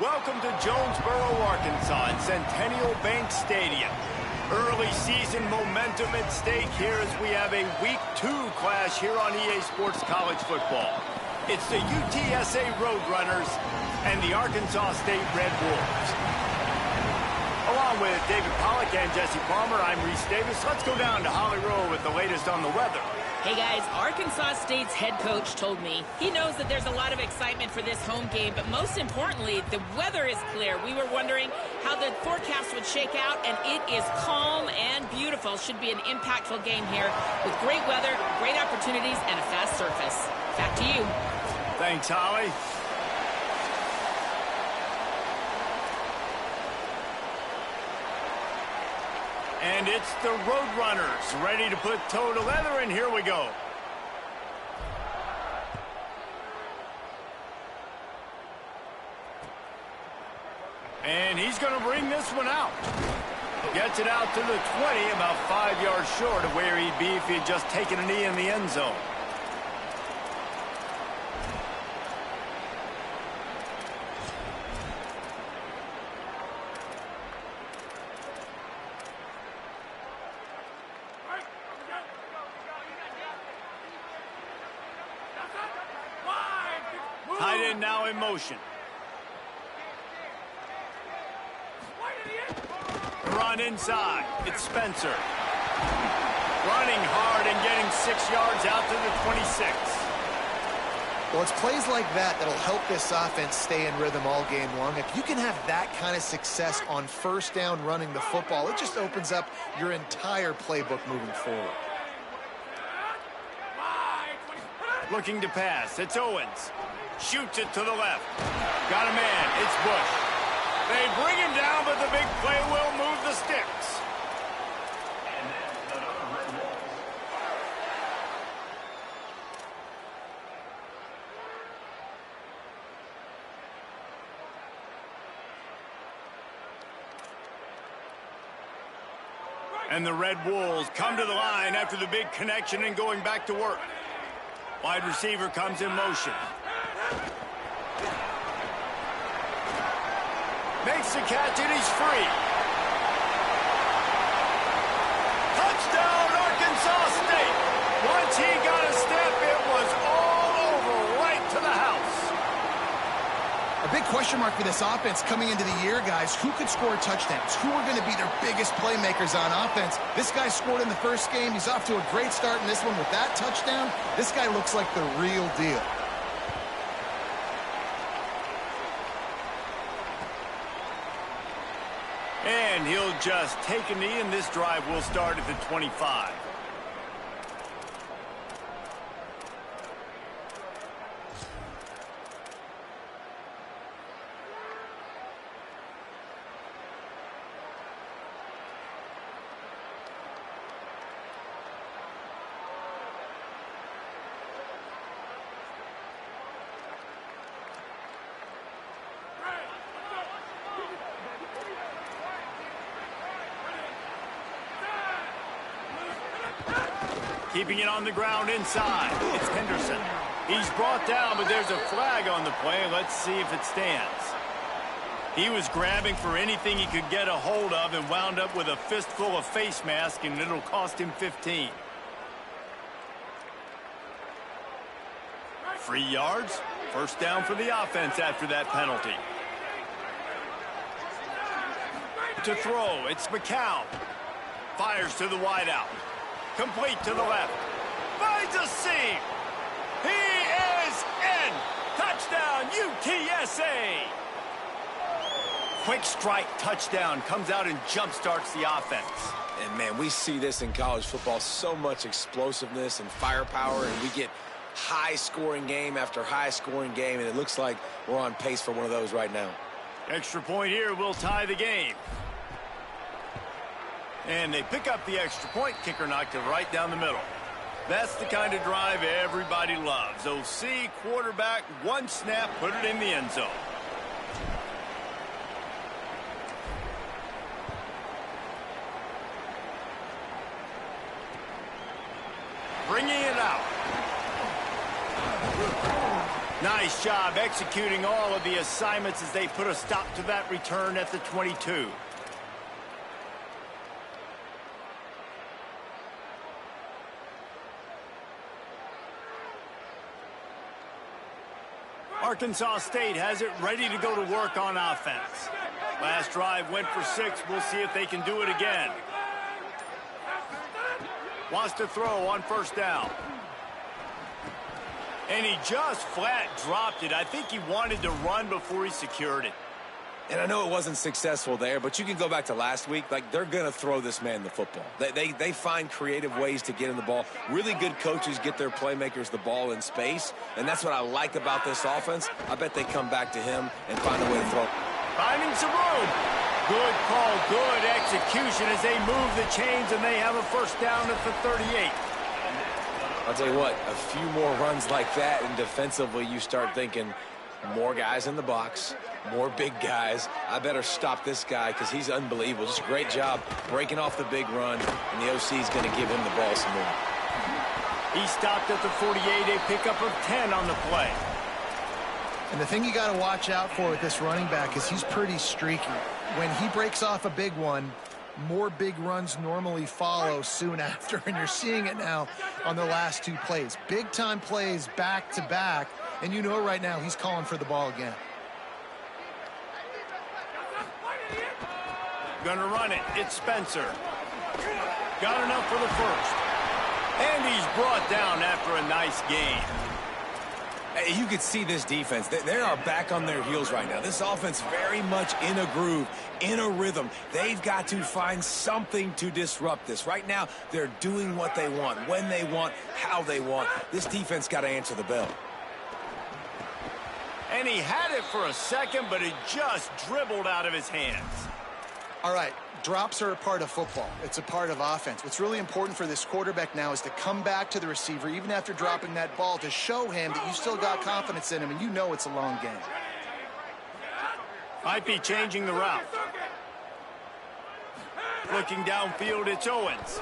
Welcome to Jonesboro, Arkansas at Centennial Bank Stadium. Early season momentum at stake here as we have a Week 2 clash here on EA Sports College Football. It's the UTSA Roadrunners and the Arkansas State Red Wolves. Along with David Pollack and Jesse Palmer, I'm Reese Davis. Let's go down to Holly Rowe with the latest on the weather. Hey guys, Arkansas State's head coach told me he knows that there's a lot of excitement for this home game, but most importantly, the weather is clear. We were wondering how the forecast would shake out, and it is calm and beautiful. Should be an impactful game here with great weather, great opportunities, and a fast surface. Back to you. Thanks, Holly. And it's the Roadrunners ready to put toe to leather, and here we go. And he's going to bring this one out. Gets it out to the 20, about 5 yards short of where he'd be if he had just taken a knee in the end zone. Tight end now in motion. Run inside. It's Spencer. Running hard and getting 6 yards out to the 26. Well, it's plays like that that'll help this offense stay in rhythm all game long. If you can have that kind of success on first down running the football, it just opens up your entire playbook moving forward. Looking to pass. It's Owens. Shoots it to the left. Got a man. It's Bush. They bring him down, but the big play will move the sticks. And the Red Wolves come to the line after the big connection and going back to work. Wide receiver comes in motion. Makes the catch, and he's free. Touchdown, Arkansas State. Once he got a step, it was all over, right to the house. A big question mark for this offense coming into the year, guys. Who could score touchdowns? Who are going to be their biggest playmakers on offense? This guy scored in the first game. He's off to a great start in this one with that touchdown. This guy looks like the real deal. And he'll just take a knee, and this drive will start at the 25. Keeping it on the ground inside. It's Henderson. He's brought down, but there's a flag on the play. Let's see if it stands. He was grabbing for anything he could get a hold of and wound up with a fistful of face mask, and it'll cost him 15. 3 yards. First down for the offense after that penalty. To throw, it's McCown. Fires to the wideout. Complete to the left. Finds a seam. He is in. Touchdown, UTSA. Quick strike touchdown. Comes out and jump-starts the offense. And, man, we see this in college football. So much explosiveness and firepower, and we get high-scoring game after high-scoring game, and it looks like we're on pace for one of those right now. Extra point here will tie the game. And they pick up the extra point. Kicker knocked it right down the middle. That's the kind of drive everybody loves. OC, quarterback, one snap, put it in the end zone. Bringing it out. Nice job executing all of the assignments as they put a stop to that return at the 22. Arkansas State has it ready to go to work on offense. Last drive went for 6. We'll see if they can do it again. Wants to throw on first down. And he just flat dropped it. I think he wanted to run before he secured it. And I know it wasn't successful there, but you can go back to last week. Like, they're going to throw this man the football. They find creative ways to get him the ball. Really good coaches get their playmakers the ball in space, and that's what I like about this offense. I bet they come back to him and find a way to throw. Finding some room. Good call, good execution as they move the chains, and they have a first down at the 38. I'll tell you what, a few more runs like that, and defensively you start thinking more guys in the box, more big guys. I better stop this guy because he's unbelievable. Just a great job breaking off the big run, and the OC is going to give him the ball some more. He stopped at the 48, a pickup of 10 on the play. And the thing you got to watch out for with this running back is he's pretty streaky. When he breaks off a big one, more big runs normally follow soon after, and you're seeing it now on the last 2 plays. Big-time plays back-to-back, and you know right now he's calling for the ball again. Gonna run it. It's Spencer. Got enough for the first. And he's brought down after a nice gain. Hey, you could see this defense. They are back on their heels right now. This offense very much in a groove, in a rhythm. They've got to find something to disrupt this. Right now, they're doing what they want, when they want, how they want. This defense got to answer the bell. And he had it for a second, but it just dribbled out of his hands. All right, drops are a part of football. It's a part of offense. What's really important for this quarterback now is to come back to the receiver, even after dropping that ball, to show him that you still got confidence in him, and you know it's a long game. Might be changing the route. Looking downfield, it's Owens.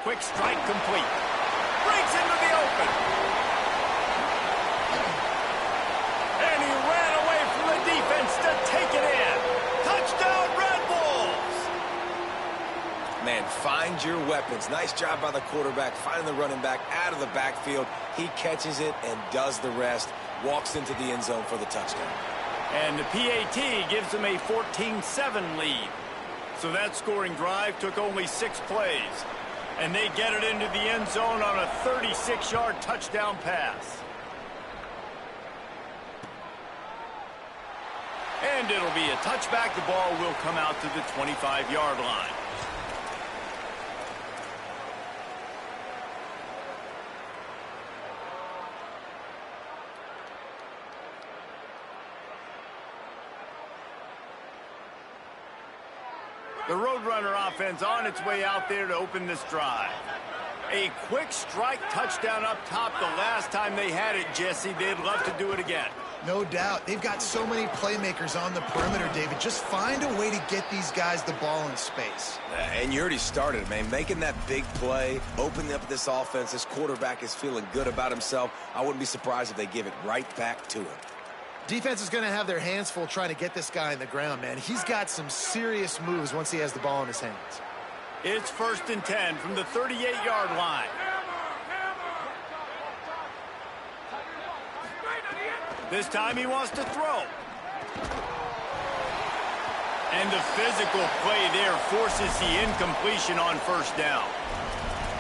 Quick strike complete. Breaks into the open. And he ran away from the defense to take it in. Touchdown, Red Bulls! Man, find your weapons. Nice job by the quarterback, finding the running back out of the backfield. He catches it and does the rest. Walks into the end zone for the touchdown. And the PAT gives them a 14-7 lead. So that scoring drive took only 6 plays. And they get it into the end zone on a 36-yard touchdown pass. And it'll be a touchback. The ball will come out to the 25-yard line. The Roadrunner offense on its way out there to open this drive. A quick strike touchdown up top the last time they had it, Jesse. They'd love to do it again. No doubt. They've got so many playmakers on the perimeter, David. Just find a way to get these guys the ball in space. And you already started, man. Making that big play, opening up this offense. This quarterback is feeling good about himself. I wouldn't be surprised if they give it right back to him. Defense is going to have their hands full trying to get this guy in the ground, man. He's got some serious moves once he has the ball in his hands. It's 1st and 10 from the 38-yard line. This time he wants to throw. And the physical play there forces the incompletion on first down.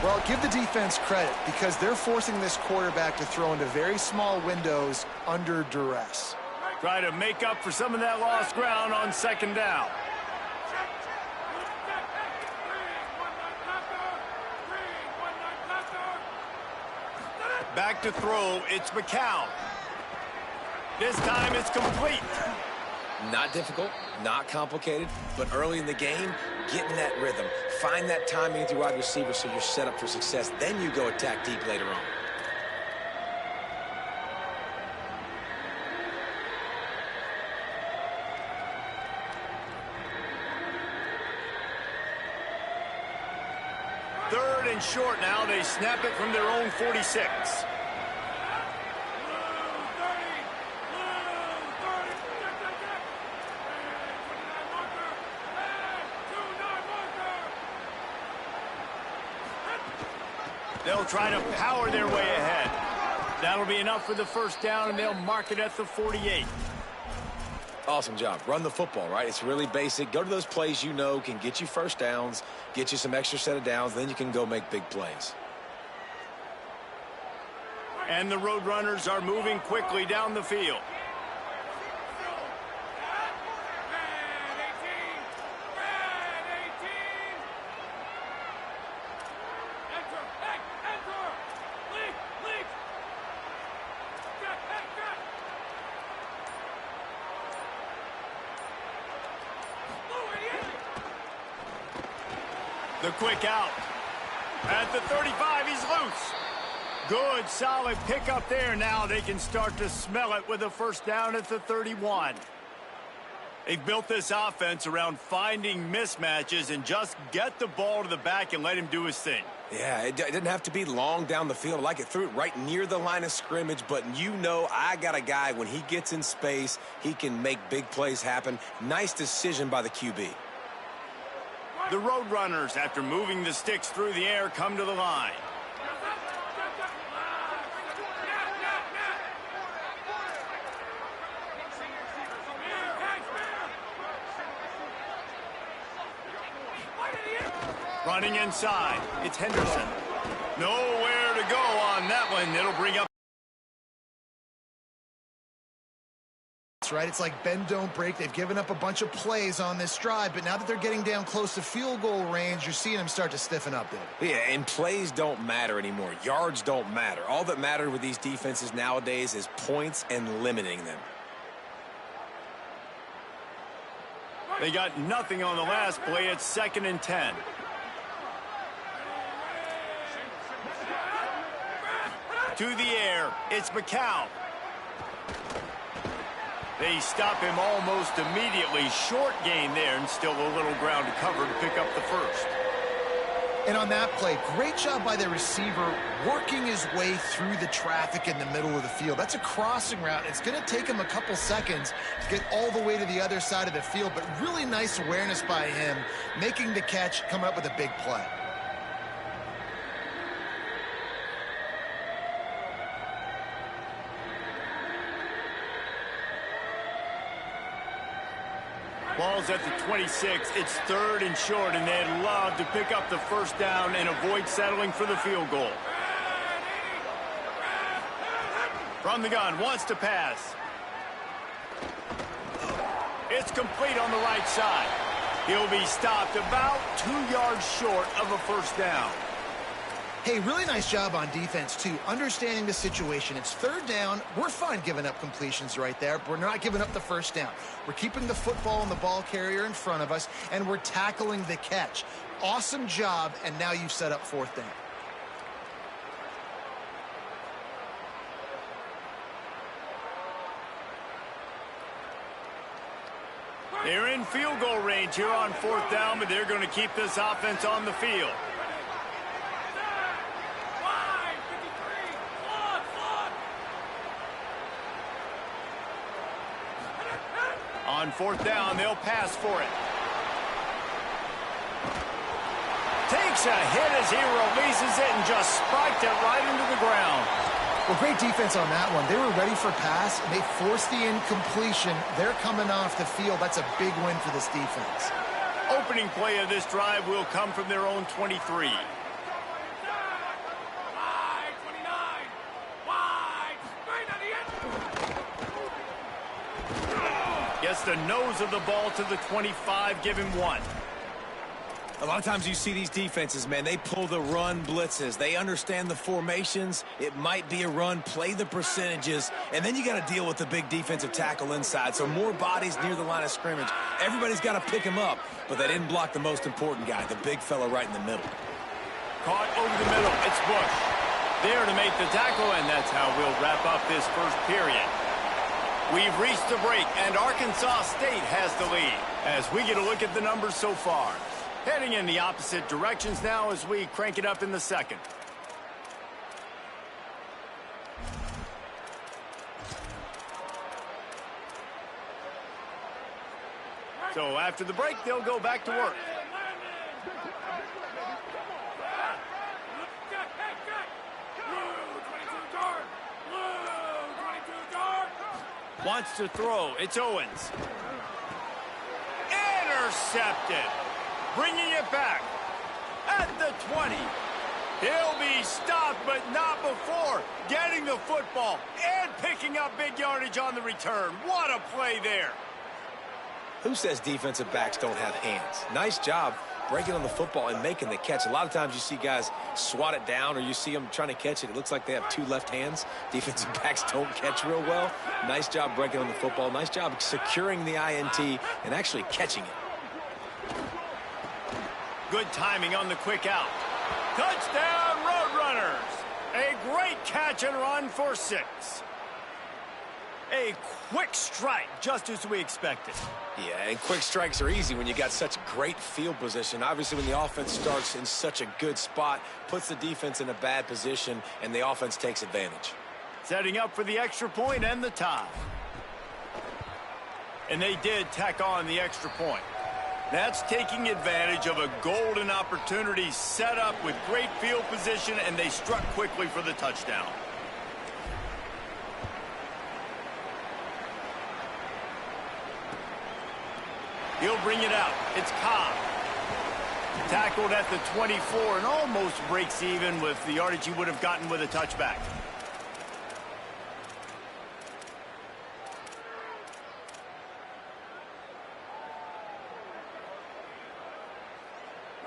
Well, give the defense credit because they're forcing this quarterback to throw into very small windows under duress. Try to make up for some of that lost ground on 2nd down. Back to throw, it's McCown. This time it's complete. Not difficult, not complicated, but early in the game, get in that rhythm. Find that timing with your wide receiver so you're set up for success. Then you go attack deep later on. Third and short now. They snap it from their own 46. They'll try to power their way ahead. That'll be enough for the first down, and they'll mark it at the 48. Awesome job. Run the football, right? It's really basic. Go to those plays you know can get you first downs, get you some extra set of downs, then you can go make big plays. And the Roadrunners are moving quickly down the field. The quick out. At the 35, he's loose. Good, solid pickup there. Now they can start to smell it with a first down at the 31. They've built this offense around finding mismatches and just get the ball to the back and let him do his thing. Yeah, it didn't have to be long down the field. I like it, threw it right near the line of scrimmage, but you know I got a guy, when he gets in space, he can make big plays happen. Nice decision by the QB. The Roadrunners, after moving the sticks through the air, come to the line. Running inside, it's Henderson. Nowhere to go on that one. It'll bring up. Right? It's like bend, don't break. They've given up a bunch of plays on this drive, but now that they're getting down close to field goal range, you're seeing them start to stiffen up there. Yeah, and plays don't matter anymore. Yards don't matter. All that matters with these defenses nowadays is points and limiting them. They got nothing on the last play. It's 2nd and 10. To the air, it's McCown. They stop him almost immediately. Short gain there, and still a little ground to cover to pick up the first. And on that play, great job by the receiver working his way through the traffic in the middle of the field. That's a crossing route. It's going to take him a couple seconds to get all the way to the other side of the field, but really nice awareness by him, making the catch, coming up with a big play. Ball's at the 26. It's 3rd and short, and they'd love to pick up the first down and avoid settling for the field goal. From the gun, wants to pass. It's complete on the right side. He'll be stopped about 2 yards short of a first down. Hey, really nice job on defense, too, understanding the situation. It's 3rd down. We're fine giving up completions right there, but we're not giving up the first down. We're keeping the football and the ball carrier in front of us, and we're tackling the catch. Awesome job, and now you've set up 4th down. They're in field goal range here on 4th down, but they're going to keep this offense on the field. On 4th down, they'll pass for it. Takes a hit as he releases it and just spiked it right into the ground. Well, great defense on that one. They were ready for pass, and they forced the incompletion. They're coming off the field. That's a big win for this defense. Opening play of this drive will come from their own 23. Gets the nose of the ball to the 25, give him 1. A lot of times you see these defenses, man, they pull the run blitzes. They understand the formations. It might be a run, play the percentages, and then you got to deal with the big defensive tackle inside. So more bodies near the line of scrimmage. Everybody's got to pick him up, but they didn't block the most important guy, the big fella right in the middle. Caught over the middle, it's Bush. There to make the tackle, and that's how we'll wrap up this first period. We've reached the break, and Arkansas State has the lead as we get a look at the numbers so far. Heading in the opposite directions now as we crank it up in the second. So after the break, they'll go back to work. Wants to throw. It's Owens. Intercepted. Bringing it back. At the 20. He'll be stopped, but not before getting the football and picking up big yardage on the return. What a play there. Who says defensive backs don't have hands? Nice job breaking on the football and making the catch. A lot of times you see guys swat it down or you see them trying to catch it. It looks like they have two left hands. Defensive backs don't catch real well. Nice job breaking on the football. Nice job securing the INT and actually catching it. Good timing on the quick out. Touchdown, Roadrunners. A great catch and run for 6. A quick strike, just as we expected. Yeah, and quick strikes are easy when you got such great field position. Obviously, when the offense starts in such a good spot, puts the defense in a bad position, and the offense takes advantage. Setting up for the extra point and the tie. And they did tack on the extra point. That's taking advantage of a golden opportunity set up with great field position, and they struck quickly for the touchdown. He'll bring it out. It's Cobb. Tackled at the 24 and almost breaks even with the yardage he would have gotten with a touchback.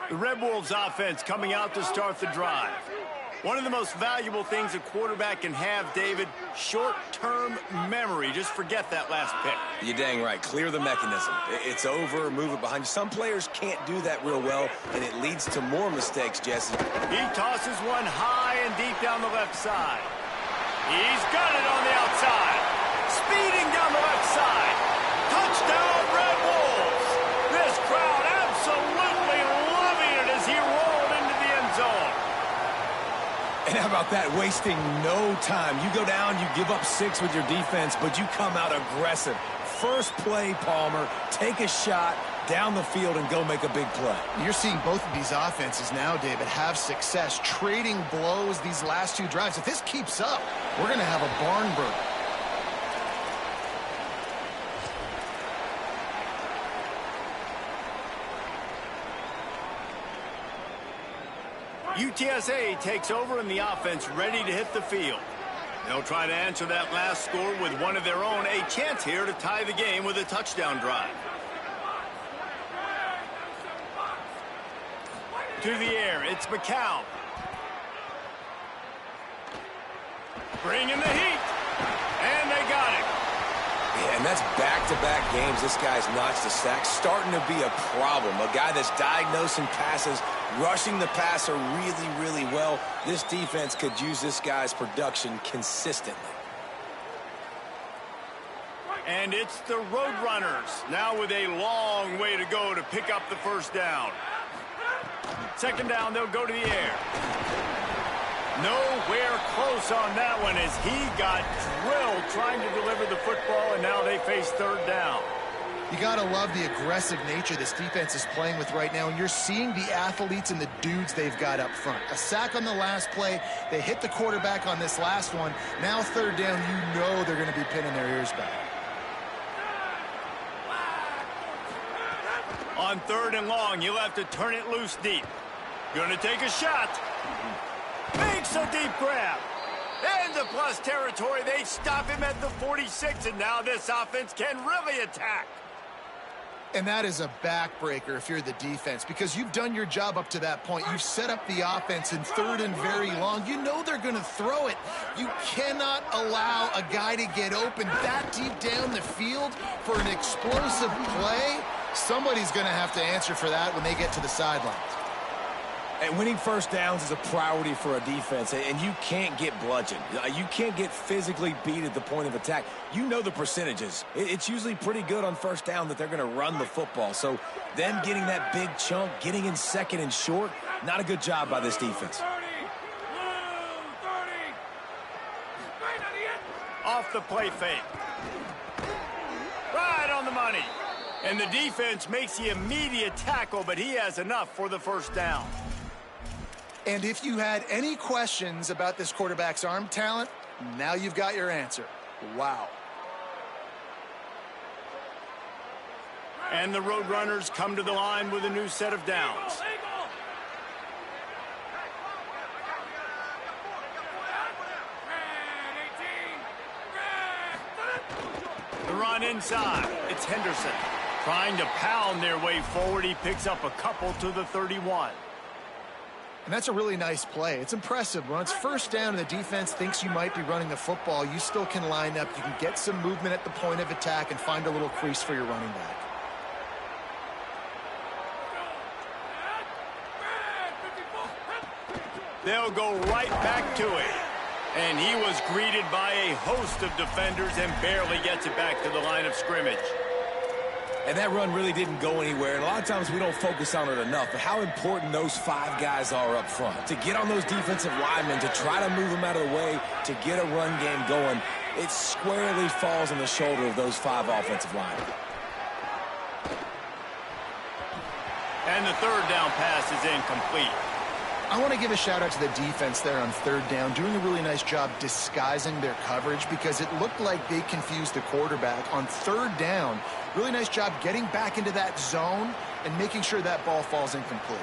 The Red Wolves offense coming out to start the drive. One of the most valuable things a quarterback can have, David, short-term memory. Just forget that last pick. You're dang right. Clear the mechanism. It's over, move it behind you. Some players can't do that real well, and it leads to more mistakes, Jesse. He tosses one high and deep down the left side. He's got it on the outside. Speeding down the left side. Touchdown, Red Wolves. This crowd absolutely loving it as he rolled into the end zone. And how about that? Wasting no time. You go down, you give up 6 with your defense, but you come out aggressive. First play, Palmer, take a shot down the field and go make a big play. You're seeing both of these offenses now, David, have success trading blows these last 2 drives. If this keeps up, we're going to have a barn burner. UTSA takes over in the offense, ready to hit the field. They'll try to answer that last score with one of their own. A chance here to tie the game with a touchdown drive. To the air, it's McCown. Bringing the heat. And they got it. Yeah, and that's back-to-back games. This guy's notched a sack. Starting to be a problem. A guy that's diagnosing passes, rushing the passer really, really well. This defense could use this guy's production consistently. And it's the Roadrunners, now with a long way to go to pick up the first down. Second down, they'll go to the air. Nowhere close on that one as he got drilled trying to deliver the football, and now they face third down. You got to love the aggressive nature this defense is playing with right now, and you're seeing the athletes and the dudes they've got up front. A sack on the last play. They hit the quarterback on this last one. Now third down, you know they're going to be pinning their ears back. On third and long, you'll have to turn it loose deep. Going to take a shot. Makes a deep grab. Into plus territory. They stop him at the 46, and now this offense can really attack. And that is a backbreaker if you're the defense, because you've done your job up to that point. You've set up the offense in third and very long. You know they're going to throw it. You cannot allow a guy to get open that deep down the field for an explosive play. Somebody's going to have to answer for that when they get to the sidelines. And winning first downs is a priority for a defense, and you can't get bludgeoned. You can't get physically beat at the point of attack. You know the percentages. It's usually pretty good on first down that they're going to run the football. So them getting that big chunk, getting in second and short, not a good job by this defense. Off the play fake. Right on the money. And the defense makes the immediate tackle, but he has enough for the first down. And if you had any questions about this quarterback's arm talent, now you've got your answer. Wow. And the Roadrunners come to the line with a new set of downs. The run inside. It's Henderson. Trying to pound their way forward. He picks up a couple to the 31. And that's a really nice play. It's impressive. When it's first down and the defense thinks you might be running the football, you still can line up. You can get some movement at the point of attack and find a little crease for your running back. They'll go right back to it. And he was greeted by a host of defenders and barely gets it back to the line of scrimmage. And that run really didn't go anywhere. And a lot of times we don't focus on it enough, but how important those 5 guys are up front. To get on those defensive linemen, to try to move them out of the way, to get a run game going, it squarely falls on the shoulder of those 5 offensive linemen. And the third down pass is incomplete. I want to give a shout out to the defense there on third down, doing a really nice job disguising their coverage because it looked like they confused the quarterback on third down. Really nice job getting back into that zone and making sure that ball falls incomplete.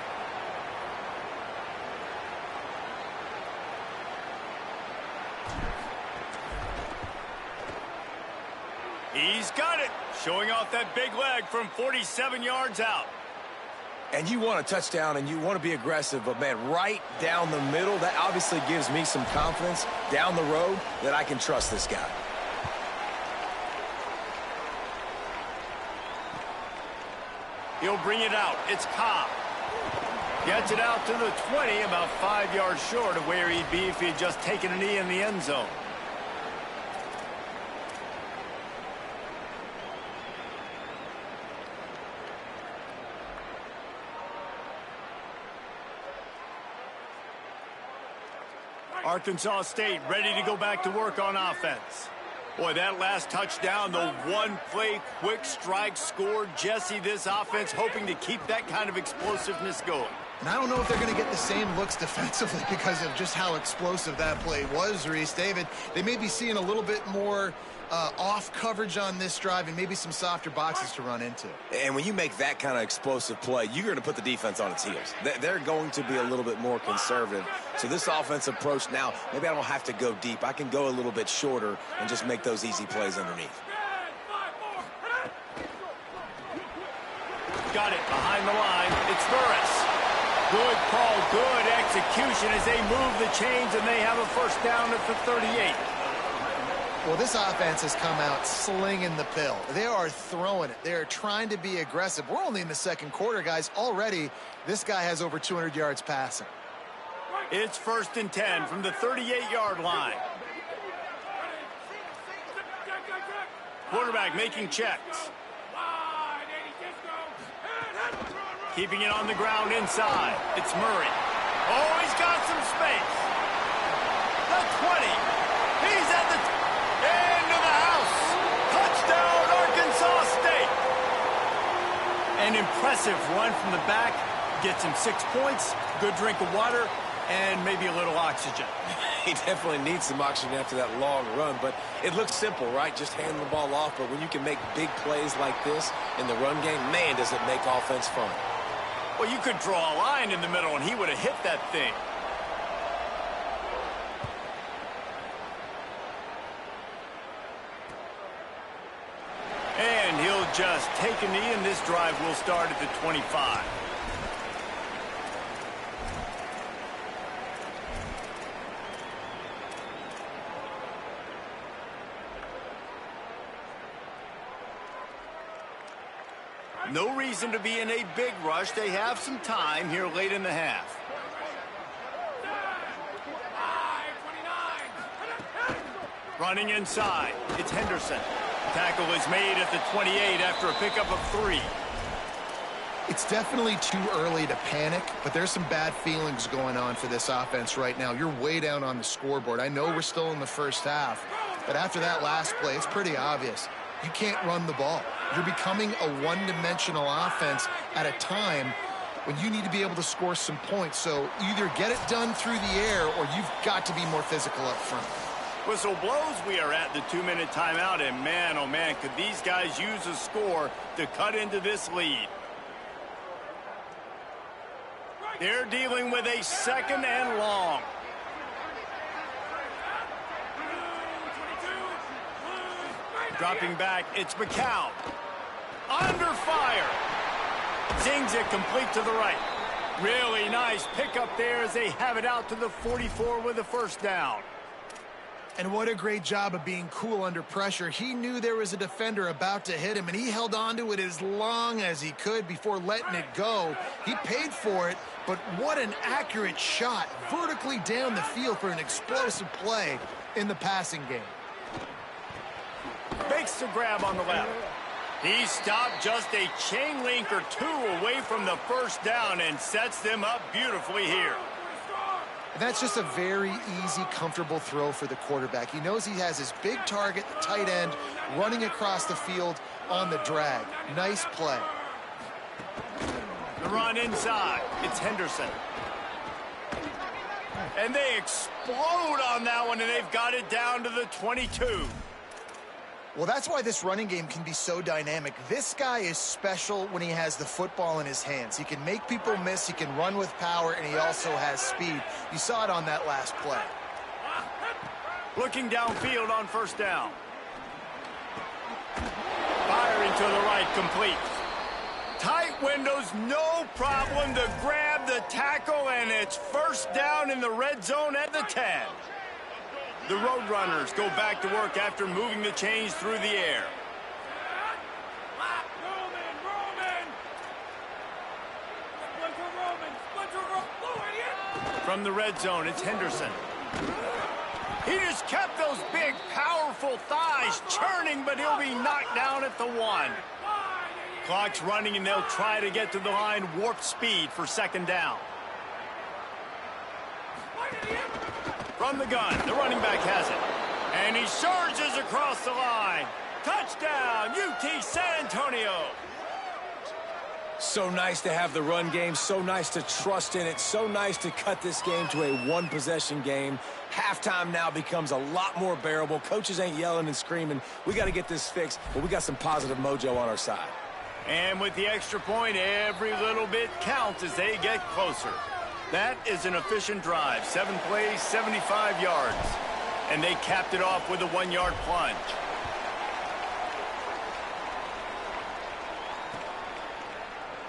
He's got it, showing off that big leg from 47 yards out. And you want a touchdown and you want to be aggressive, but, man, right down the middle, that obviously gives me some confidence down the road that I can trust this guy. He'll bring it out. It's Cobb. Gets it out to the 20, about 5 yards short of where he'd be if he had just taken a knee in the end zone. Arkansas State ready to go back to work on offense. Boy, that last touchdown, the one-play quick strike scored. Jesse, this offense hoping to keep that kind of explosiveness going. And I don't know if they're going to get the same looks defensively because of just how explosive that play was, Reese. David, they may be seeing a little bit more off coverage on this drive and maybe some softer boxes to run into. And when you make that kind of explosive play, you're going to put the defense on its heels. They're going to be a little bit more conservative. So this offensive approach now, maybe I don't have to go deep. I can go a little bit shorter and just make those easy plays underneath. Got it behind the line. It's Burris. Good call, good execution as they move the chains and they have a first down at the 38. Well, this offense has come out slinging the pill. They are throwing it. They are trying to be aggressive. We're only in the second quarter, guys. Already, this guy has over 200 yards passing. It's 1st and 10 from the 38-yard line. Quarterback making checks. Keeping it on the ground inside. It's Murray. Oh, he's got some space. The 20. He's at the into the house. Touchdown, Arkansas State. An impressive run from the back. Gets him 6 points, good drink of water, and maybe a little oxygen. He definitely needs some oxygen after that long run, but it looks simple, right? Just hand the ball off, but when you can make big plays like this in the run game, man, does it make offense fun. Well, you could draw a line in the middle, and he would have hit that thing. And he'll just take a knee, and this drive will start at the 25. No reason to be in a big rush. They have some time here late in the half. Running inside. It's Henderson. Tackle is made at the 28 after a pickup of 3. It's definitely too early to panic, but there's some bad feelings going on for this offense right now. You're way down on the scoreboard. I know we're still in the first half, but after that last play, it's pretty obvious. You can't run the ball. You're becoming a one-dimensional offense at a time when you need to be able to score some points. So either get it done through the air or you've got to be more physical up front. Whistle blows, we are at the 2-minute timeout, and man, oh man, could these guys use a score to cut into this lead. They're dealing with a 2nd and long. Dropping back, it's McCown. Under fire. Zings it complete to the right. Really nice pickup there as they have it out to the 44 with a 1st down. And what a great job of being cool under pressure. He knew there was a defender about to hit him, and he held on to it as long as he could before letting it go. He paid for it, but what an accurate shot vertically down the field for an explosive play in the passing game. Makes the grab on the left. He stopped just a chain link or 2 away from the 1st down and sets them up beautifully here. And that's just a very easy, comfortable throw for the quarterback. He knows he has his big target, the tight end, running across the field on the drag. Nice play. The run inside. It's Henderson. And they explode on that one, and they've got it down to the 22. Well, that's why this running game can be so dynamic. This guy is special when he has the football in his hands. He can make people miss, he can run with power, and he also has speed. You saw it on that last play. Looking downfield on 1st down. Firing to the right, complete. Tight windows, no problem to grab the tackle, and it's 1st down in the red zone at the 10. The Roadrunners go back to work after moving the chains through the air. From the red zone, it's Henderson. He just kept those big, powerful thighs churning, but he'll be knocked down at the 1. Clock's running, and they'll try to get to the line, warp speed for 2nd down. From the gun, the running back has it. And he surges across the line. Touchdown, UT San Antonio. So nice to have the run game, so nice to trust in it, so nice to cut this game to a 1-possession game. Halftime now becomes a lot more bearable. Coaches ain't yelling and screaming. We got to get this fixed, but we got some positive mojo on our side. And with the extra point, every little bit counts as they get closer. That is an efficient drive. 7 plays, 75 yards. And they capped it off with a 1-yard plunge.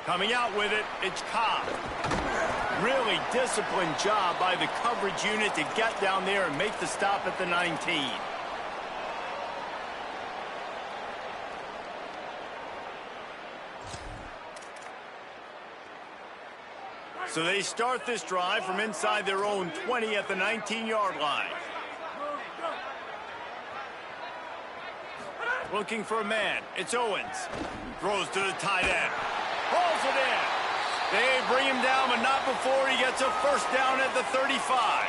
Coming out with it, it's Cobb. Really disciplined job by the coverage unit to get down there and make the stop at the 19. So they start this drive from inside their own 20 at the 19-yard line. Looking for a man. It's Owens. Throws to the tight end. Pulls it in. They bring him down, but not before he gets a 1st down at the 35.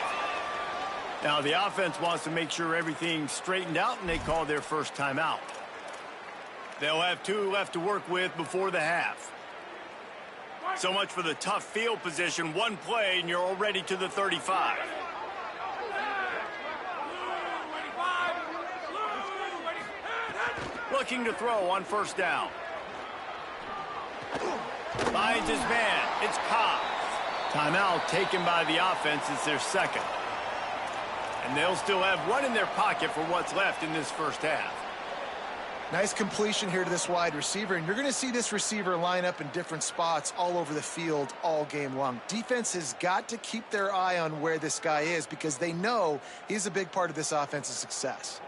Now the offense wants to make sure everything's straightened out, and they call their 1st timeout. They'll have 2 left to work with before the half. So much for the tough field position. 1 play, and you're already to the 35. Looking to throw on 1st down. Finds his man. It's Cobb. Timeout taken by the offense. It's their 2nd. And they'll still have 1 in their pocket for what's left in this 1st half. Nice completion here to this wide receiver, and you're going to see this receiver line up in different spots all over the field all game long. Defense has got to keep their eye on where this guy is because they know he's a big part of this offense's success.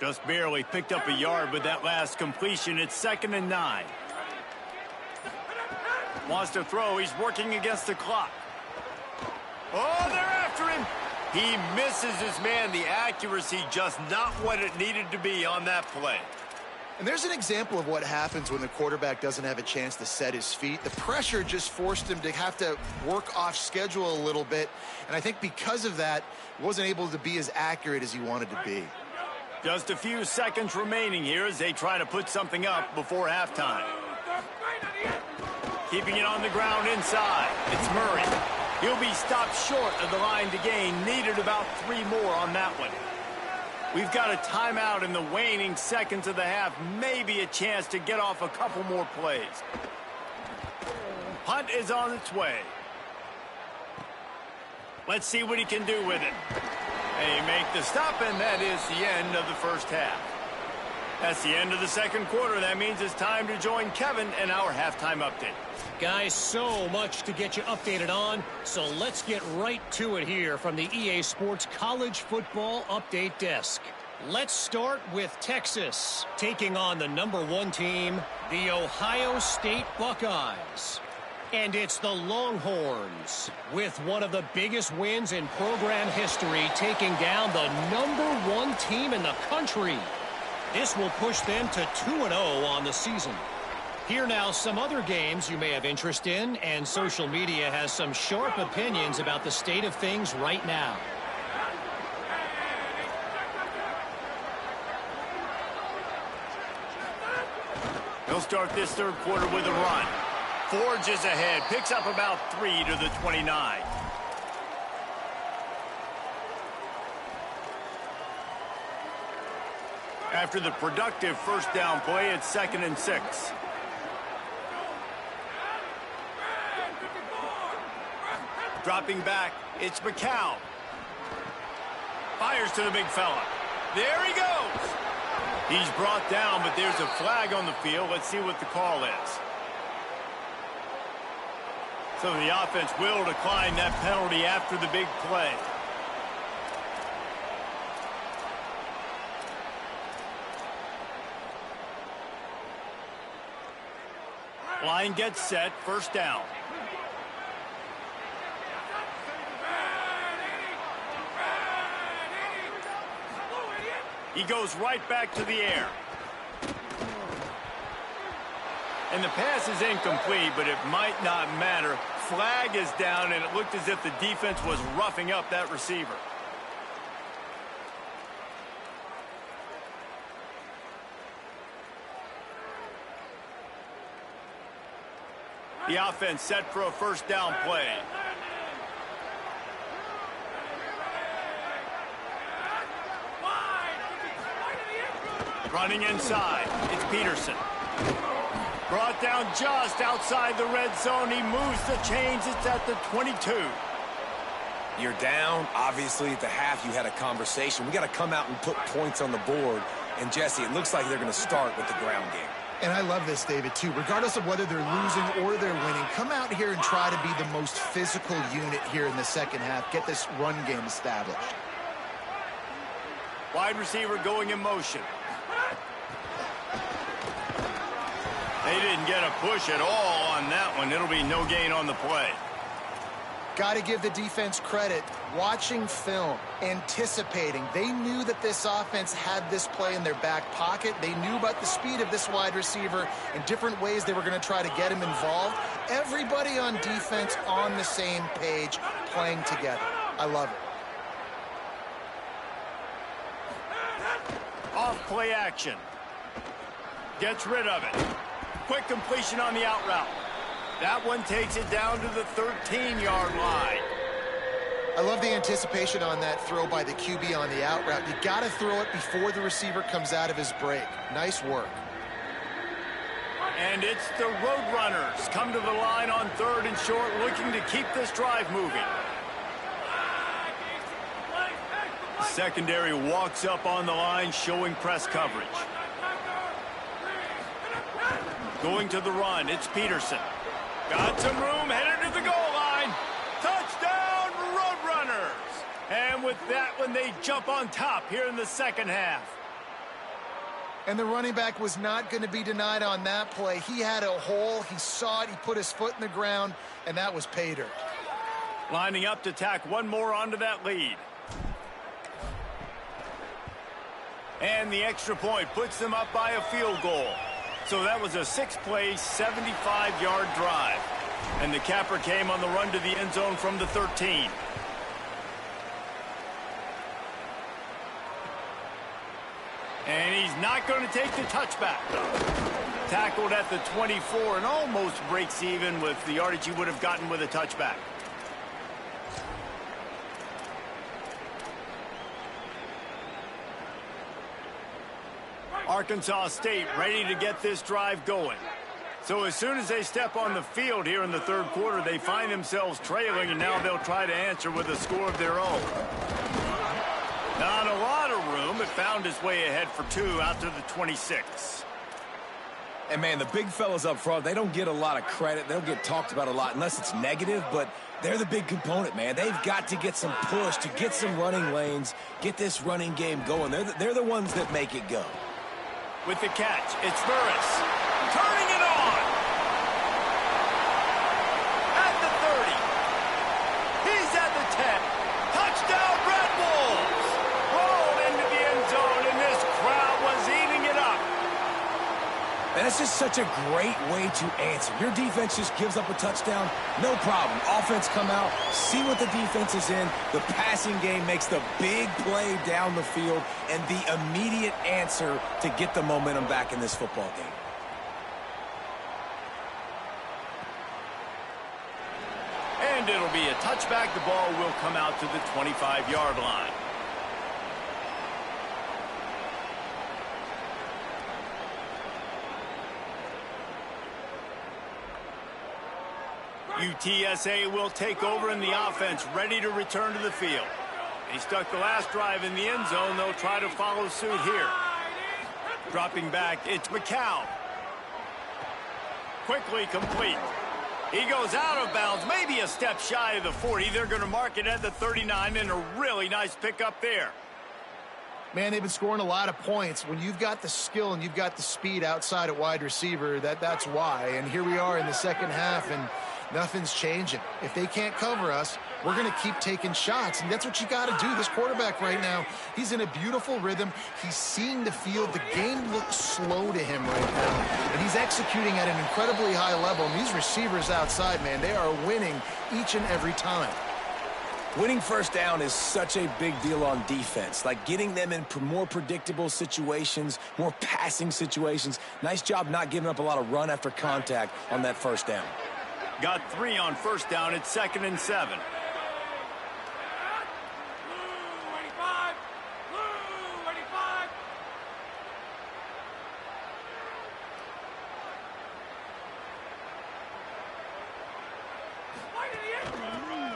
Just barely picked up a yard with that last completion. It's 2nd and 9. Wants to throw. He's working against the clock. Oh, they're after him. He misses his man. The accuracy just not what it needed to be on that play. And there's an example of what happens when the quarterback doesn't have a chance to set his feet. The pressure just forced him to have to work off schedule a little bit. And I think because of that, he wasn't able to be as accurate as he wanted to be. Just a few seconds remaining here as they try to put something up before halftime. Keeping it on the ground inside. It's Murray. He'll be stopped short of the line to gain. Needed about 3 more on that one. We've got a timeout in the waning seconds of the half. Maybe a chance to get off a couple more plays. Punt is on its way. Let's see what he can do with it. They make the stop, and that is the end of the first half. That's the end of the second quarter. That means it's time to join Kevin in our halftime update. Guys, so much to get you updated on, so let's get right to it here from the EA Sports College Football Update Desk. Let's start with Texas, taking on the #1 team, the Ohio State Buckeyes. And it's the Longhorns, with one of the biggest wins in program history, taking down the #1 team in the country. This will push them to 2-0 on the season. Here now some other games you may have interest in, and social media has some sharp opinions about the state of things right now. He'll start this third quarter with a run. Forges ahead, picks up about 3 to the 29. After the productive first down play, it's 2nd and 6. Dropping back, it's McCown. Fires to the big fella. There he goes. He's brought down, but there's a flag on the field. Let's see what the call is. So the offense will decline that penalty after the big play. Line gets set, first down. He goes right back to the air. And the pass is incomplete, but it might not matter. Flag is down, and it looked as if the defense was roughing up that receiver. The offense set for a first down play. Running inside, it's Peterson. Brought down just outside the red zone. He moves the chains. It's at the 22. You're down. Obviously, at the half, you had a conversation. We got to come out and put points on the board. And, Jesse, it looks like they're going to start with the ground game. And I love this, David, too. Regardless of whether they're losing or they're winning, come out here and try to be the most physical unit here in the second half. Get this run game established. Wide receiver going in motion. They didn't get a push at all on that one. It'll be no gain on the play. Got to give the defense credit. Watching film, anticipating. They knew that this offense had this play in their back pocket. They knew about the speed of this wide receiver and different ways they were going to try to get him involved. Everybody on defense on the same page, playing together. I love it. Off play action. Gets rid of it. Quick completion on the out route. That one takes it down to the 13-yard line. I love the anticipation on that throw by the QB on the out route. You got to throw it before the receiver comes out of his break. Nice work. And it's the Roadrunners come to the line on 3rd and short, looking to keep this drive moving. The secondary walks up on the line, showing press coverage. Going to the run, it's Peterson. Got some room, headed to the goal line. Touchdown, Roadrunners! And with that one, they jump on top here in the second half. And the running back was not going to be denied on that play. He had a hole, he saw it, he put his foot in the ground, and that was pay dirt. Lining up to tack one more onto that lead. And the extra point puts them up by a field goal. So that was a 6-play, 75-yard drive. And the capper came on the run to the end zone from the 13. And he's not going to take the touchback. Tackled at the 24 and almost breaks even with the yardage he would have gotten with a touchback. Arkansas State ready to get this drive going. So as soon as they step on the field here in the third quarter, they find themselves trailing, and now they'll try to answer with a score of their own. Not a lot of room. It found its way ahead for two out to the 26. And, man, the big fellas up front, they don't get a lot of credit. They don't get talked about a lot unless it's negative, but they're the big component, man. They've got to get some push, to get some running lanes, get this running game going. They're the ones that make it go. With the catch, it's Burris. Turning it on. At the 30. He's at the 10. Touchdown, Red Wolves. Rolled into the end zone, and this crowd was eating it up. And it's just such a great way to answer. Your defense just gives up a touchdown, no problem. Offense come out, see what the defense is in. The passing game makes the big play down the field and the immediate answer to get the momentum back in this football game. And it'll be a touchback. The ball will come out to the 25-yard line. UTSA will take over in the offense, ready to return to the field. They stuck the last drive in the end zone. They'll try to follow suit here. Dropping back, it's McCown. Quickly complete. He goes out of bounds, maybe a step shy of the 40. They're going to mark it at the 39, and a really nice pickup there. Man, they've been scoring a lot of points. When you've got the skill and you've got the speed outside at wide receiver, that's why. And here we are in the second half, and nothing's changing. If they can't cover us, we're going to keep taking shots, and that's what you got to do. This quarterback right now, he's in a beautiful rhythm. He's seeing the field. The game looks slow to him right now, and he's executing at an incredibly high level. And these receivers outside, man, they are winning each and every time. Winning first down is such a big deal on defense, like getting them in more predictable situations, more passing situations. Nice job not giving up a lot of run after contact on that first down. Got 3 on first down. It's 2nd and 7.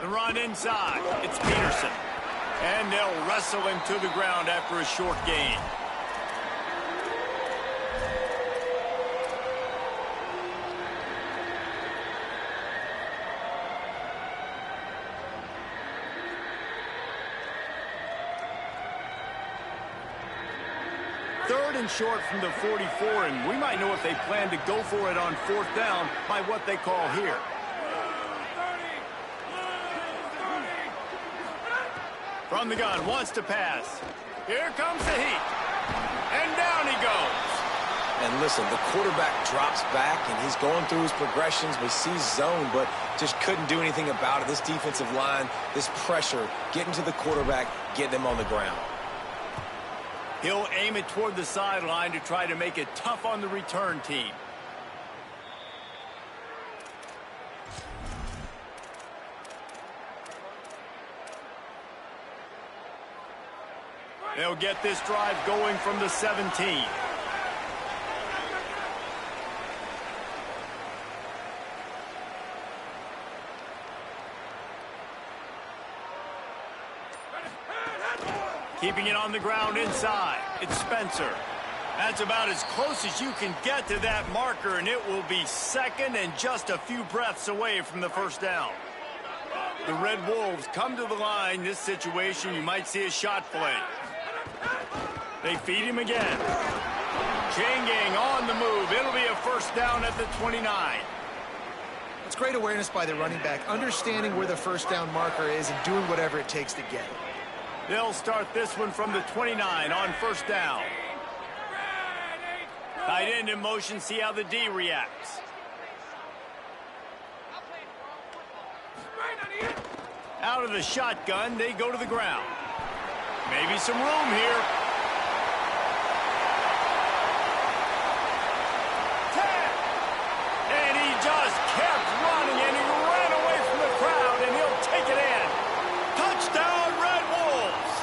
The run inside. It's Peterson. And they'll wrestle him to the ground after a short gain. Third and short from the 44, and we might know if they plan to go for it on 4th down by what they call here. From the gun, wants to pass. Here comes the heat. And down he goes. And listen, the quarterback drops back, and he's going through his progressions. We see zone, but just couldn't do anything about it. This defensive line, this pressure, getting to the quarterback, getting him on the ground. He'll aim it toward the sideline to try to make it tough on the return team. They'll get this drive going from the 17. Keeping it on the ground inside. It's Spencer. That's about as close as you can get to that marker, and it will be 2nd and just a few breaths away from the first down. The Red Wolves come to the line. This situation, you might see a shot play. They feed him again. Chain gang on the move. It'll be a first down at the 29. It's great awareness by the running back, understanding where the first down marker is and doing whatever it takes to get it. They'll start this one from the 29 on first down. Tight end in motion, see how the D reacts. Out of the shotgun, they go to the ground. Maybe some room here. 10. And he just kept running, and he ran away from the crowd, and he'll take it in. Touchdown, Red Wolves.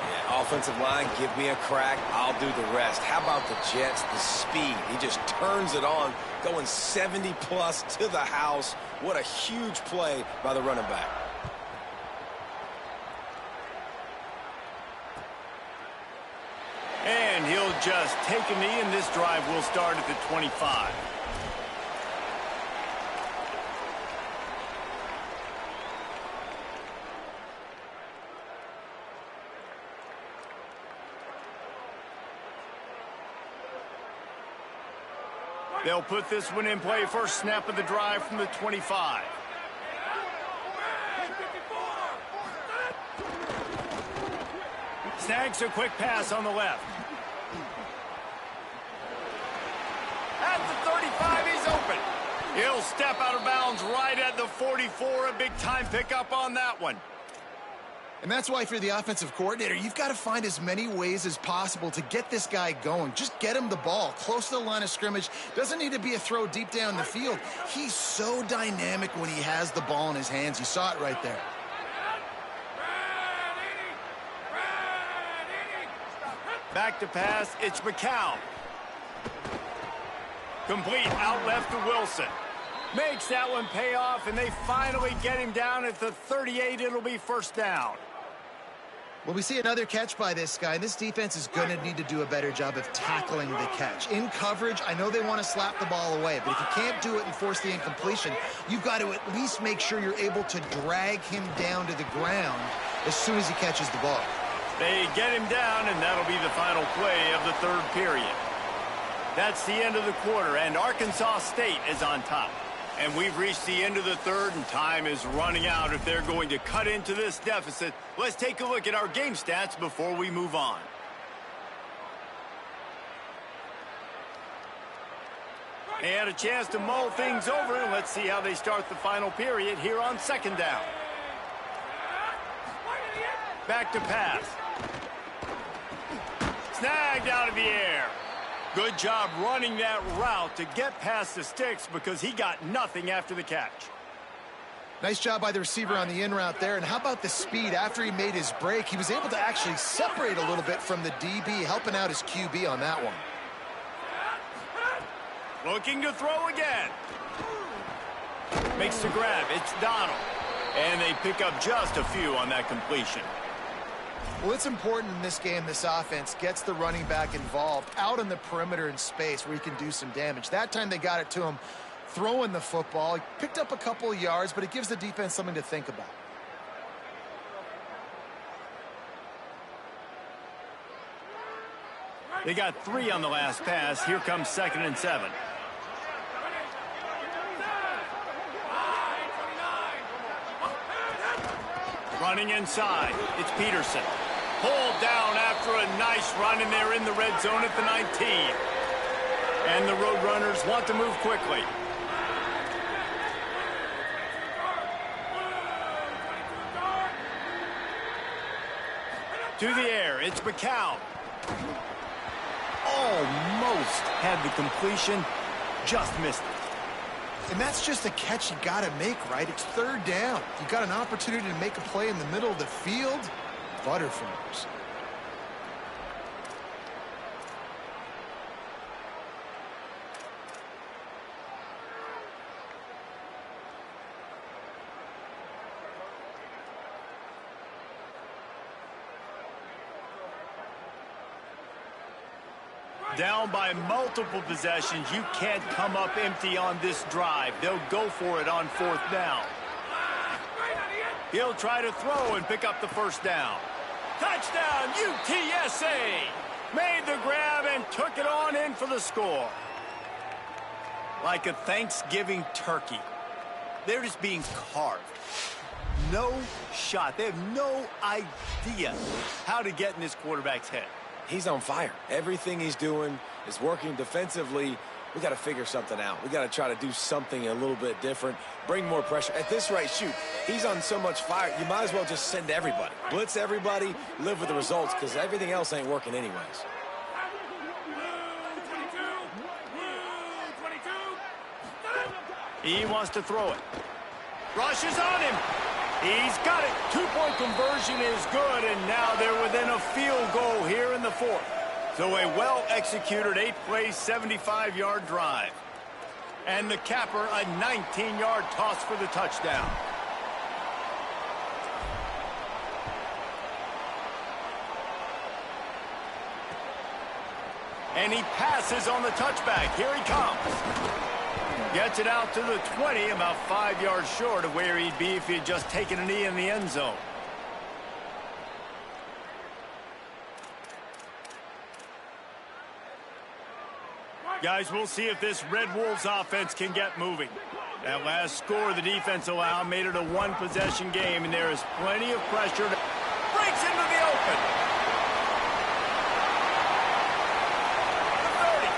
Yeah, offensive line, give me a crack, I'll do the rest. How about the Jets, the speed? He just turns it on, going 70-plus to the house. What a huge play by the running back. And he'll just take a knee, and this drive will start at the 25. They'll put this one in play. First snap of the drive from the 25. Snags a quick pass on the left. At the 35, he's open. He'll step out of bounds right at the 44. A big-time pickup on that one. And that's why if you're the offensive coordinator, you've got to find as many ways as possible to get this guy going. Just get him the ball close to the line of scrimmage. Doesn't need to be a throw deep down the field. He's so dynamic when he has the ball in his hands. You saw it right there. Back to pass, it's McCown. Complete out left to Wilson. Makes that one pay off, and they finally get him down at the 38. It'll be first down. Well, we see another catch by this guy. This defense is going to need to do a better job of tackling the catch. In coverage, I know they want to slap the ball away, but if you can't do it and force the incompletion, you've got to at least make sure you're able to drag him down to the ground as soon as he catches the ball. They get him down, and that'll be the final play of the third period. That's the end of the quarter, and Arkansas State is on top. And we've reached the end of the third, and time is running out if they're going to cut into this deficit. Let's take a look at our game stats before we move on. They had a chance to mull things over, and let's see how they start the final period here on second down. Back to pass. Snagged out of the air. Good job running that route to get past the sticks because he got nothing after the catch. Nice job by the receiver on the in route there. And how about the speed after he made his break? He was able to actually separate a little bit from the DB, helping out his QB on that one. Looking to throw again. Makes the grab. It's Donald. And they pick up just a few on that completion. Well, it's important in this game, this offense gets the running back involved out on the perimeter in space where he can do some damage. That time they got it to him throwing the football. He picked up a couple of yards, but it gives the defense something to think about. They got 3 on the last pass. Here comes 2nd and 7. Running inside, it's Peterson. Pulled down after a nice run, and they're in the red zone at the 19. And the Roadrunners want to move quickly. To the air, it's McCown. Almost had the completion, just missed it. And that's just a catch you got to make, right? It's third down. You got an opportunity to make a play in the middle of the field. Butterfingers. Down by multiple possessions. You can't come up empty on this drive. They'll go for it on 4th down. He'll try to throw and pick up the first down. Touchdown, UTSA! Made the grab and took it on in for the score. Like a Thanksgiving turkey. They're just being carved. No shot. They have no idea how to get in this quarterback's head. He's on fire. Everything he's doing is working defensively. We got to figure something out. We got to try to do something a little bit different, bring more pressure. At this rate, shoot, he's on so much fire, you might as well just send everybody. Blitz everybody, live with the results, because everything else ain't working anyways. He wants to throw it. Rushes on him. He's got it. Two-point conversion is good, and now they're within a field goal here in the fourth. So a well-executed 8-play, 75-yard drive. And the capper, a 19-yard toss for the touchdown. And he passes on the touchback. Here he comes. Gets it out to the 20, about 5 yards short of where he'd be if he had just taken a knee in the end zone. Guys, we'll see if this Red Wolves offense can get moving. That last score the defense allowed made it a one-possession game, and there is plenty of pressure. Breaks into the open. The 30,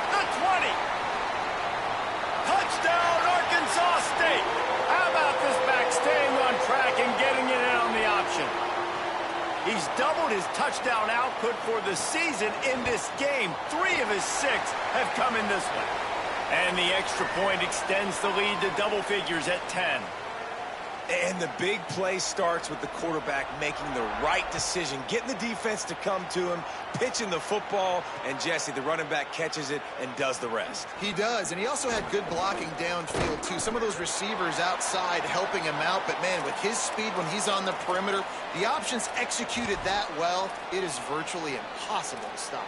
the 20. Touchdown, Arkansas State. How about this back staying on track and getting it in on the option? He's doubled his touchdown output for the season in this game. 3 of his 6 have come in this one. And the extra point extends the lead to double figures at 10. And the big play starts with the quarterback making the right decision, getting the defense to come to him, pitching the football, and Jesse, the running back, catches it and does the rest. He does, and he also had good blocking downfield, too. Some of those receivers outside helping him out, but, man, with his speed when he's on the perimeter, the options executed that well, it is virtually impossible to stop.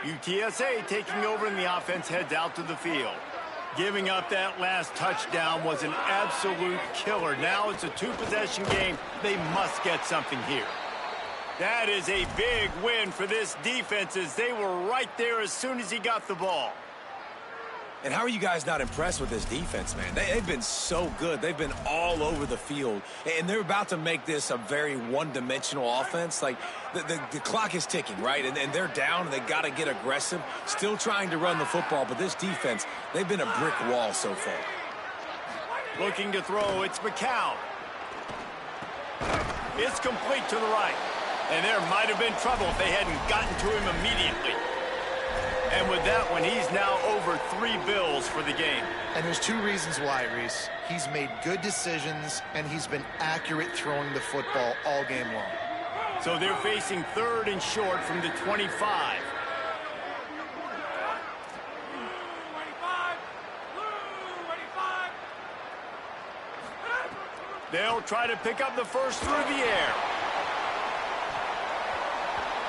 UTSA taking over, and the offense heads out to the field. Giving up that last touchdown was an absolute killer. Now it's a two-possession game. They must get something here. That is a big win for this defense, as they were right there as soon as he got the ball. And how are you guys not impressed with this defense, man? They've been so good. They've been all over the field. And they're about to make this a very one-dimensional offense. Like, the clock is ticking, right? And they're down, and they got to get aggressive. Still trying to run the football, but this defense, they've been a brick wall so far. Looking to throw, it's McCown. It's complete to the right. And there might have been trouble if they hadn't gotten to him immediately. And with that one, he's now over 3 bills for the game. And there's 2 reasons why, Reese. He's made good decisions, and he's been accurate throwing the football all game long. So they're facing 3rd and short from the 25. They'll try to pick up the first through the air.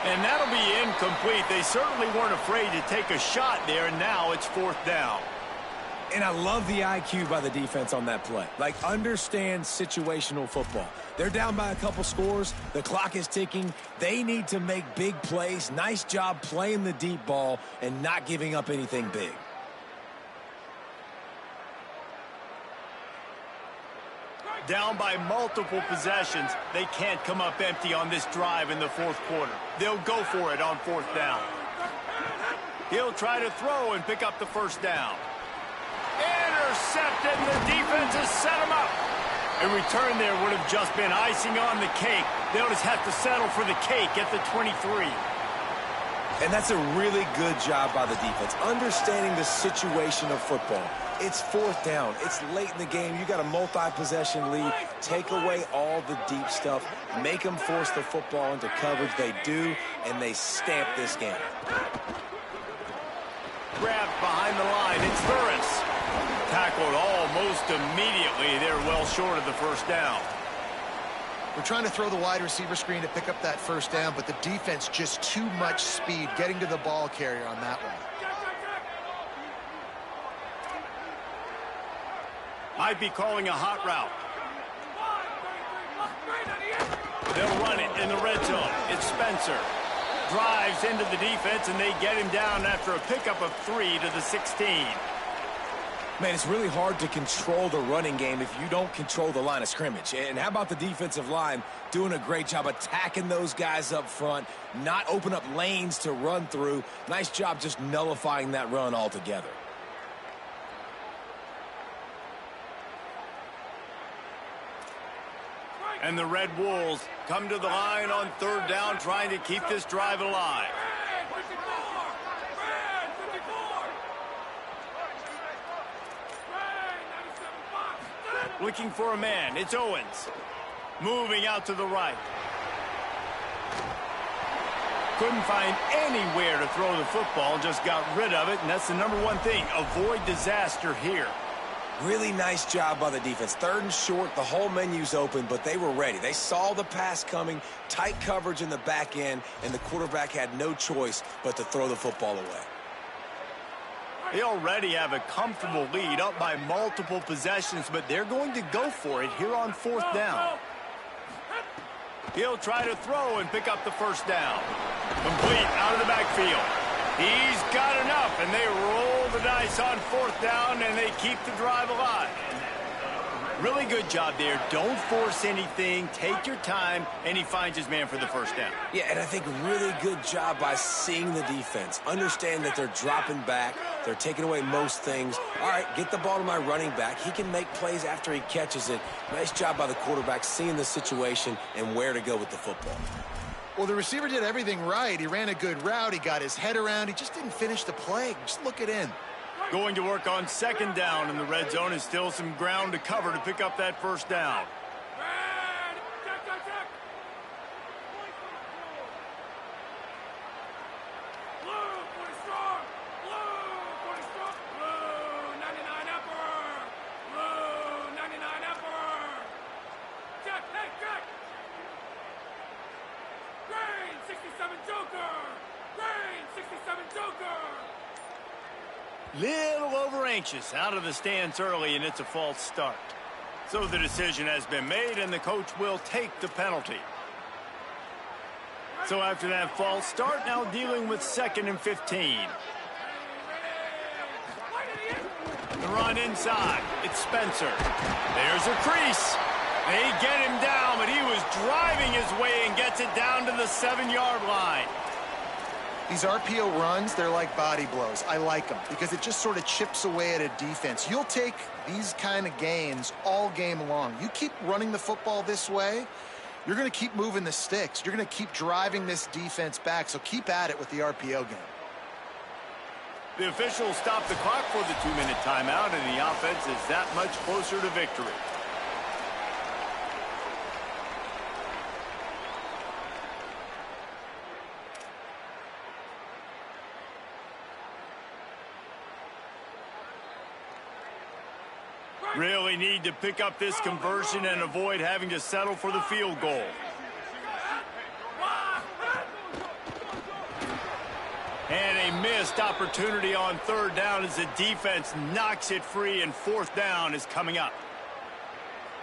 And that'll be incomplete. They certainly weren't afraid to take a shot there, and now it's 4th down. And I love the IQ by the defense on that play. Like, understand situational football. They're down by a couple scores. The clock is ticking. They need to make big plays. Nice job playing the deep ball and not giving up anything big. Down by multiple possessions, they can't come up empty on this drive in the 4th quarter. They'll go for it on 4th down. He'll try to throw and pick up the first down. Intercepted, and the defense has set him up. A return there would have just been icing on the cake. They'll just have to settle for the cake at the 23. And that's a really good job by the defense, understanding the situation of football. It's 4th down. It's late in the game. You got a multi-possession lead. Take away all the deep stuff. Make them force the football into coverage. They do, and they stamp this game. Grabbed behind the line. It's Burris. Tackled almost immediately. They're well short of the first down. We're trying to throw the wide receiver screen to pick up that first down, but the defense just too much speed getting to the ball carrier on that one. Might be calling a hot route. They'll run it in the red zone. It's Spencer. Drives into the defense, and they get him down after a pickup of 3 to the 16. Man, it's really hard to control the running game if you don't control the line of scrimmage. And how about the defensive line doing a great job attacking those guys up front, not open up lanes to run through. Nice job just nullifying that run altogether. And the Red Wolves come to the line on third down, trying to keep this drive alive. Looking for a man. It's Owens. Moving out to the right. Couldn't find anywhere to throw the football, just got rid of it, and that's the number one thing. Avoid disaster here. Really nice job by the defense. Third and short, the whole menu's open, but they were ready. They saw the pass coming, tight coverage in the back end, and the quarterback had no choice but to throw the football away. They already have a comfortable lead, up by multiple possessions, but they're going to go for it here on fourth down. He'll try to throw and pick up the first down. Complete out of the backfield. He's got enough, and they roll the dice on fourth down, and they keep the drive alive. Really good job there. Don't force anything. Take your time, and he finds his man for the first down. Yeah, and I think really good job by seeing the defense. Understand that they're dropping back. They're taking away most things. All right, get the ball to my running back. He can make plays after he catches it. Nice job by the quarterback seeing the situation and where to go with the football. Well, the receiver did everything right. He ran a good route. He got his head around. He just didn't finish the play. Just look it in. Going to work on second down, and the red zone is still some ground to cover to pick up that first down. Little over anxious out of the stance early, and it's a false start. So the decision has been made, and the coach will take the penalty. So after that false start, now dealing with 2nd and 15. The run inside. It's Spencer. There's a crease. They get him down, but he was driving his way and gets it down to the 7-yard line. These RPO runs, they're like body blows. I like them because it just sort of chips away at a defense. You'll take these kind of gains all game long. You keep running the football this way, you're going to keep moving the sticks. You're going to keep driving this defense back, so keep at it with the RPO game. The officials stop the clock for the 2-minute timeout, and the offense is that much closer to victory. Really need to pick up this conversion and avoid having to settle for the field goal. And a missed opportunity on third down as the defense knocks it free, and fourth down is coming up.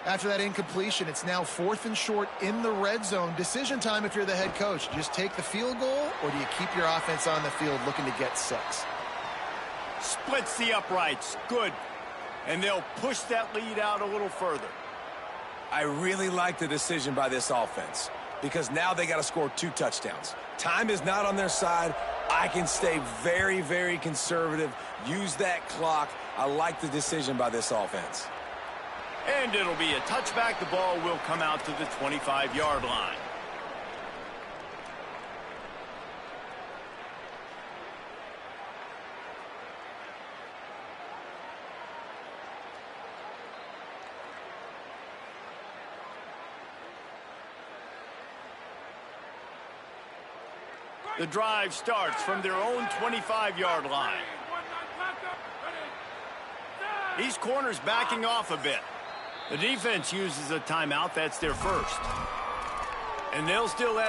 After that incompletion, it's now 4th and short in the red zone. Decision time if you're the head coach. Just take the field goal, or do you keep your offense on the field looking to get 6? Splits the uprights. Good. And they'll push that lead out a little further. I really like the decision by this offense because now they got to score 2 touchdowns. Time is not on their side. I can stay very, very conservative. Use that clock. I like the decision by this offense. And it'll be a touchback. The ball will come out to the 25-yard line. The drive starts from their own 25-yard line. These corners backing off a bit. The defense uses a timeout. That's their first. And they'll still have...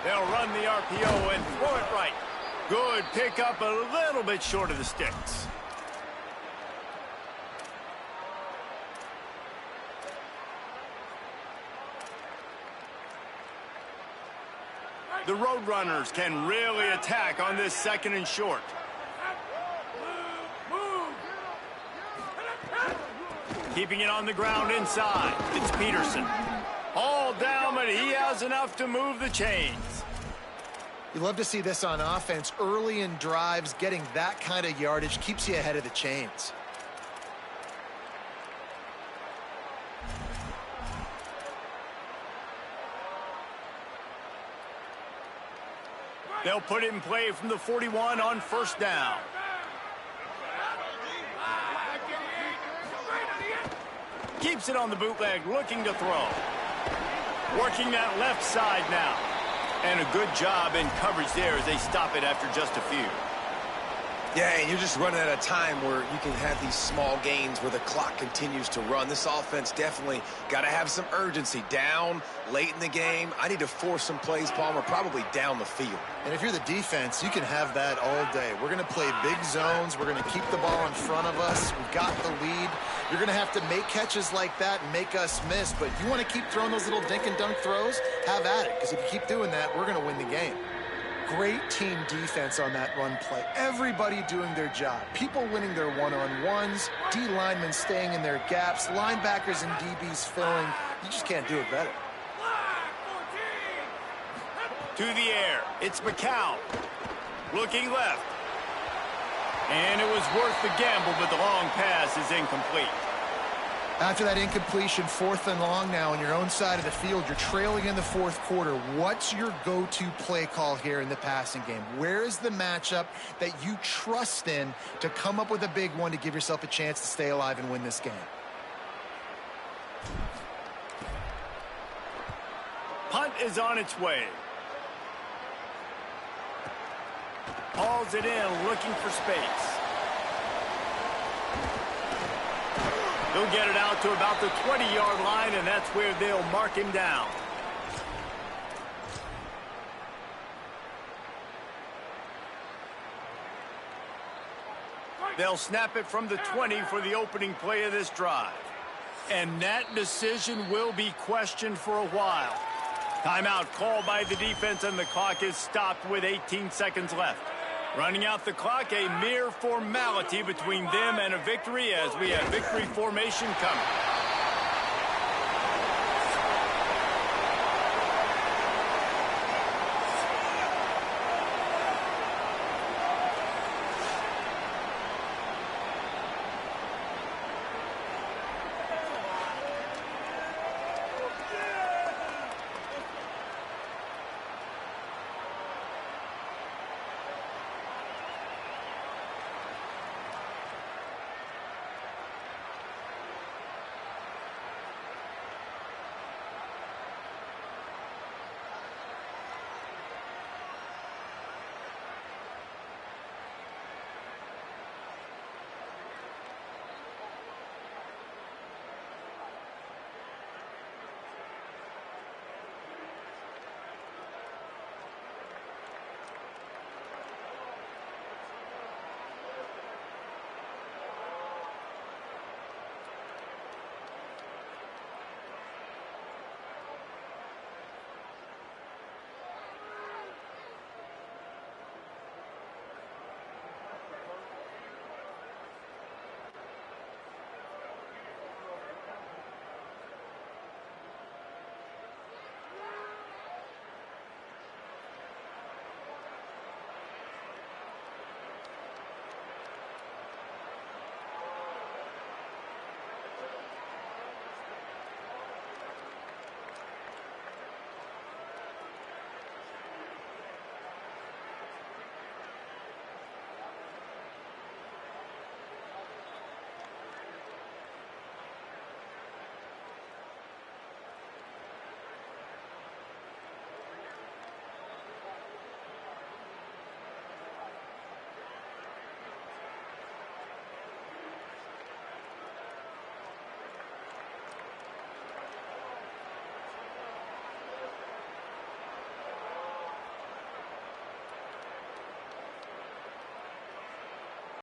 They'll run the RPO and throw it right. Good pickup, a little bit short of the sticks. The Roadrunners can really attack on this 2nd and short. Keeping it on the ground inside. It's Peterson. All down, but he has enough to move the chains. You love to see this on offense. Early in drives, getting that kind of yardage keeps you ahead of the chains. They'll put it in play from the 41 on first down. Keeps it on the bootleg, looking to throw. Working that left side now. And a good job in coverage there as they stop it after just a few. Yeah, and you're just running at a time where you can have these small gains where the clock continues to run. This offense definitely got to have some urgency. Down, late in the game. I need to force some plays, Palmer, probably down the field. And if you're the defense, you can have that all day. We're going to play big zones. We're going to keep the ball in front of us. We've got the lead. You're going to have to make catches like that and make us miss. But you want to keep throwing those little dink and dunk throws? Have at it. Because if you keep doing that, we're going to win the game. Great team defense on that run play. Everybody doing their job. People winning their one-on-ones, D linemen staying in their gaps, linebackers and DBs filling. You just can't do it better. To the air, it's McCown. Looking left. And it was worth the gamble, but the long pass is incomplete. After that incompletion, 4th and long now on your own side of the field, you're trailing in the 4th quarter. What's your go-to play call here in the passing game? Where is the matchup that you trust in to come up with a big one to give yourself a chance to stay alive and win this game? Punt is on its way. Hauls it in, looking for space. He'll get it out to about the 20-yard line, and that's where they'll mark him down. They'll snap it from the 20 for the opening play of this drive. And that decision will be questioned for a while. Timeout called by the defense, and the clock is stopped with 18 seconds left. Running out the clock, a mere formality between them and a victory as we have victory formation coming.